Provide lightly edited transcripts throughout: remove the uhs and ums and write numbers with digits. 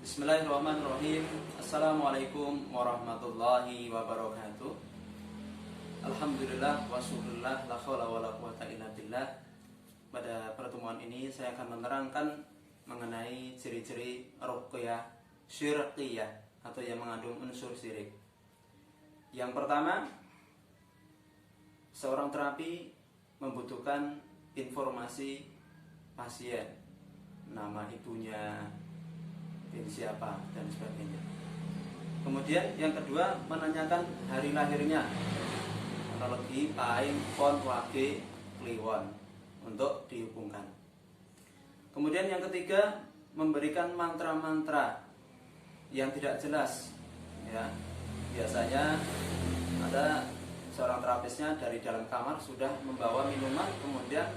Bismillahirrahmanirrahim. Assalamualaikum warahmatullahi wabarakatuh. Alhamdulillah wa syukurillah, la haula wala quwata illa billah. Pada pertemuan ini saya akan menerangkan mengenai ciri-ciri ruqyah syirqiyah atau yang mengandung unsur syirik. Yang pertama, seorang terapi membutuhkan informasi pasien, nama ibunya, siapa, dan sebagainya. Kemudian yang kedua, menanyakan hari lahirnya, analogi paing, pon, wage, kliwon, untuk dihubungkan. Kemudian yang ketiga, memberikan mantra-mantra yang tidak jelas. Ya, biasanya ada seorang terapisnya dari dalam kamar sudah membawa minuman, kemudian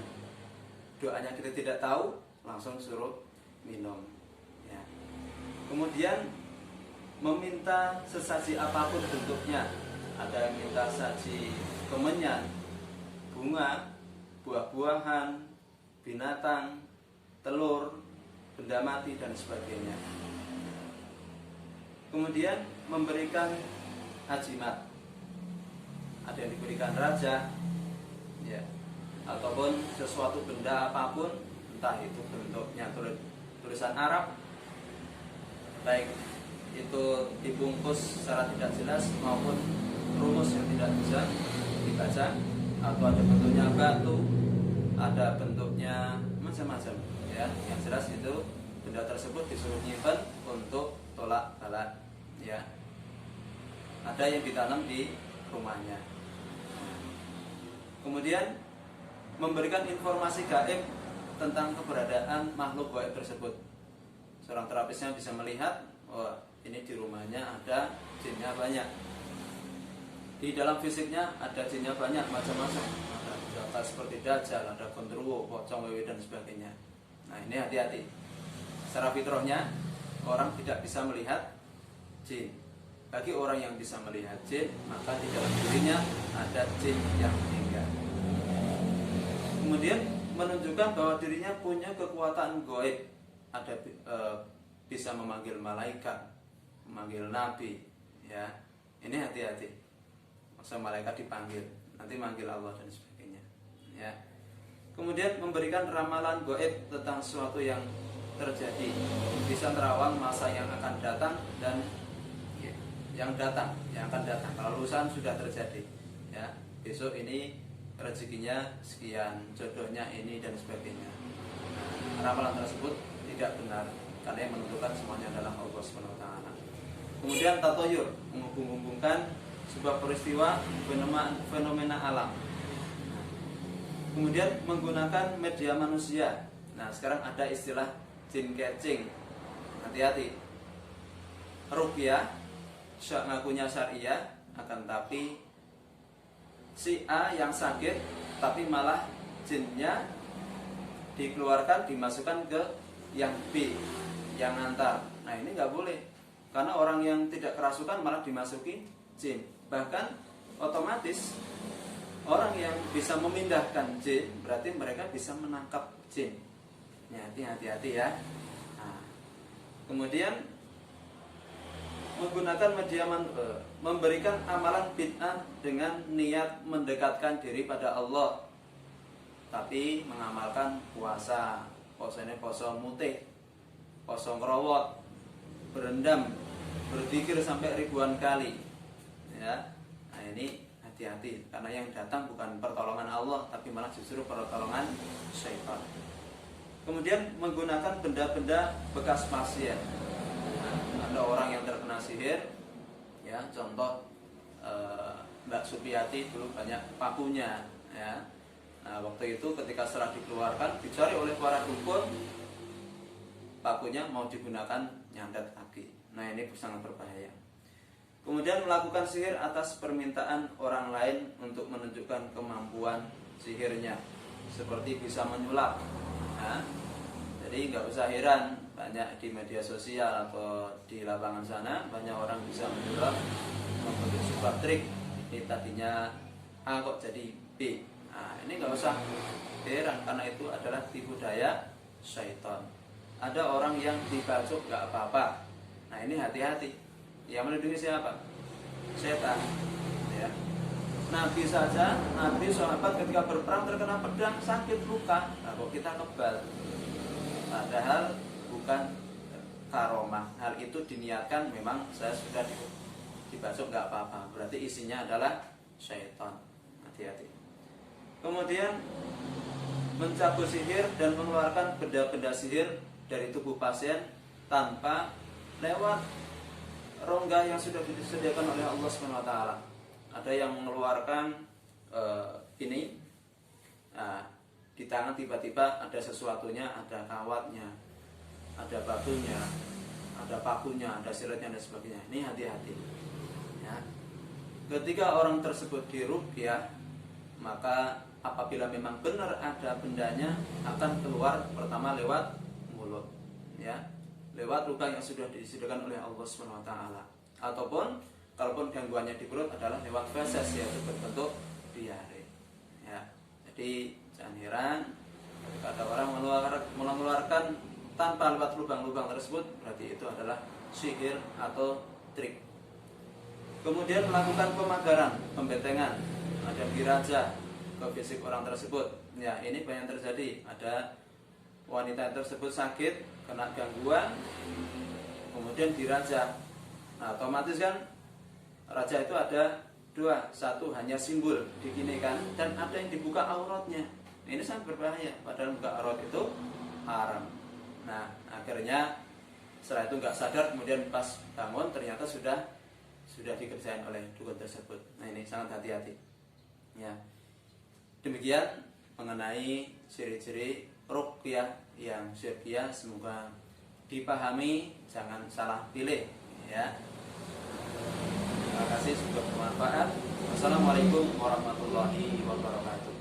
doanya kita tidak tahu, langsung suruh minum. Ya. Kemudian meminta sesaji apapun bentuknya. Ada yang minta saji kemenyan, bunga, buah-buahan, binatang, telur, benda mati, dan sebagainya. Kemudian memberikan hajimat. Ada yang diberikan raja, ya, ataupun sesuatu benda apapun, entah itu bentuknya tulisan Arab, baik itu dibungkus secara tidak jelas maupun rumus yang tidak bisa dibaca, atau ada bentuknya batu, ada bentuknya macam-macam, ya. Yang jelas itu benda tersebut disuruh nyimpan untuk tolak bala, ya. Ada yang ditanam di rumahnya. Kemudian memberikan informasi gaib tentang keberadaan makhluk gaib tersebut. Seorang terapisnya bisa melihat, oh, ini di rumahnya ada jinnya banyak, di dalam fisiknya ada jinnya banyak, macam-macam, ada seperti dajjal, ada gondrowo, pocong, wewe, dan sebagainya. Nah, ini hati-hati. Secara fitrahnya orang tidak bisa melihat jin. Bagi orang yang bisa melihat jin, maka di dalam dirinya ada jin yang meninggal. Kemudian menunjukkan bahwa dirinya punya kekuatan gaib, ada bisa memanggil malaikat, memanggil nabi, ya. Ini hati-hati. Masa malaikat dipanggil, nanti manggil Allah dan sebagainya, ya. Kemudian memberikan ramalan gaib tentang sesuatu yang terjadi, bisa terawang masa yang akan datang dan yang akan datang. Kalau urusan sudah terjadi, ya, besok ini rezekinya sekian, jodohnya ini, dan sebagainya. Ramalan tersebut tidak benar, karena yang menentukan semuanya adalah Allah SWT. Kemudian tatoyur, menghubung-hubungkan sebuah peristiwa fenomena alam. Kemudian menggunakan media manusia. Nah, sekarang ada istilah jin catching. Hati-hati. Ruqyah ngakunya syariah, akan tapi si A yang sakit, tapi malah jinnya dikeluarkan, dimasukkan ke yang B yang ngantar. Nah, ini nggak boleh, karena orang yang tidak kerasukan malah dimasuki jin. Bahkan otomatis orang yang bisa memindahkan jin berarti mereka bisa menangkap jin. Ya, hati-hati ya. Nah, kemudian menggunakan media memberikan amalan bid'ah dengan niat mendekatkan diri pada Allah, tapi mengamalkan puasa, puasanya puasa mutih, puasa ngerowot, berendam, berzikir sampai ribuan kali, ya. Nah, ini hati-hati, karena yang datang bukan pertolongan Allah, tapi malah justru pertolongan syaitan. Kemudian menggunakan benda-benda bekas pasien. Ada orang yang terkena sihir, ya, contoh Mbak Supiati dulu banyak pakunya, ya. Nah, waktu itu ketika setelah dikeluarkan, dicari oleh para dukun, pakunya mau digunakan nyandat kaki. Nah, ini sangat berbahaya. Kemudian melakukan sihir atas permintaan orang lain untuk menunjukkan kemampuan sihirnya, seperti bisa menyulap. Nah, jadi nggak usah heran, banyak di media sosial atau di lapangan sana banyak orang bisa menyulap, membentuk sebuah trik. Ini tadinya A kok jadi B. Nah, ini nggak usah heran, karena itu adalah tipu daya syaitan. Ada orang yang dibacok nggak apa-apa, ini hati-hati. Yang melindungi siapa? Setan. Ya. Nabi saja, Nabi sahabat ketika berperang terkena pedang sakit luka, nah, kok kita kebal. Padahal bukan karomah. Hal itu diniatkan memang saya sudah dibasuh nggak apa-apa. Berarti isinya adalah syaitan. Hati-hati. Kemudian mencabut sihir dan mengeluarkan benda-benda sihir dari tubuh pasien tanpa lewat rongga yang sudah disediakan oleh Allah Subhanahu wa taala. Ada yang mengeluarkan ini di tangan tiba-tiba ada sesuatunya, ada kawatnya, ada batunya, ada pakunya, ada siratnya dan sebagainya. Ini hati-hati. Ya. Ketika orang tersebut diruqyah, maka apabila memang benar ada bendanya akan keluar pertama lewat mulut, ya, lewat luka yang sudah disediakan oleh Allah Subhanahu wa taala, ataupun kalaupun gangguannya di perut adalah lewat feses, yaitu berbentuk diare. Ya, jadi jangan heran ketika ada orang mengeluarkan tanpa lewat lubang-lubang tersebut, berarti itu adalah sihir atau trik. Kemudian melakukan pemagaran, pembentengan, ada diraja ke fisik orang tersebut. Ya, ini banyak terjadi. Ada wanita tersebut sakit, kena gangguan, kemudian diraja. Nah, otomatis kan raja itu ada dua, satu hanya simbol diginikan dan ada yang dibuka auratnya. Ini sangat berbahaya, padahal buka aurat itu haram. Nah, akhirnya setelah itu nggak sadar, kemudian pas bangun ternyata sudah dikerjain oleh dukun tersebut. Nah, ini sangat hati-hati. Ya, demikian mengenai ciri-ciri ruqyah yang syirkiyah. Semoga dipahami, jangan salah pilih. Ya. Terima kasih, semoga bermanfaat. Wassalamualaikum warahmatullahi wabarakatuh.